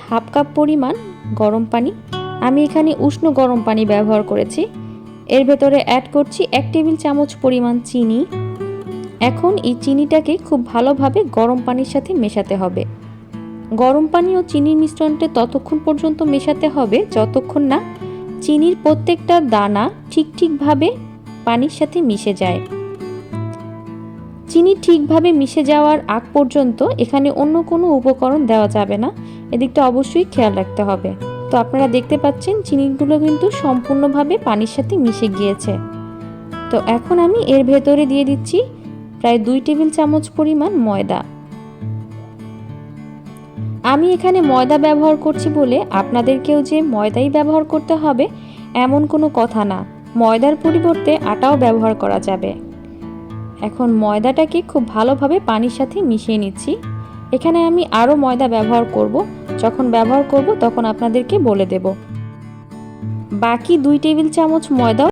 Half cup পরিমাণ গরম পানি। আমি এখানে উষ্ণ গরম পানি ব্যবহার করেছি। এর ভেতরে অ্যাড করছি 1 টেবিল চামচ পরিমাণ চিনি। এখন এই চিনিটাকে খুব ভালোভাবে গরম পানির সাথে মেশাতে হবে। গরম পানি ও চিনির মিশ্রণটা ততক্ষণ পর্যন্ত মেশাতে হবে যতক্ষণ না চিনির প্রত্যেকটা দানা ঠিকভাবে পানির সাথে মিশে যায়। চিনি ঠিকভাবে মিশে যাওয়ার আগ পর্যন্ত এখানে অন্য কোনো উপকরণ দেওয়া যাবে না, এদিকটা অবশ্যই খেয়াল রাখতে হবে। তো আপনারা দেখতে পাচ্ছেন চিনিগুলো কিন্তু সম্পূর্ণভাবে পানির সাথে মিশে গিয়েছে। তো এখন আমি এর ভেতরে দিয়ে দিচ্ছি প্রায় 2 টেবিল চামচ পরিমাণ ময়দা। আমি এখানে ময়দা ব্যবহার করছি বলে আপনাদেরকেও যে ময়দাই ব্যবহার করতে হবে এমন কোনো কথা না, ময়দার পরিবর্তে আটাও ব্যবহার করা যাবে। এখন ময়দাটাকে খুব ভালোভাবে পানির সাথে মিশিয়ে নিচ্ছি। এখানে আমি আরও ময়দা ব্যবহার করব, যখন ব্যবহার করব তখন আপনাদেরকে বলে দেব। বাকি 2 টেবিল চামচ ময়দা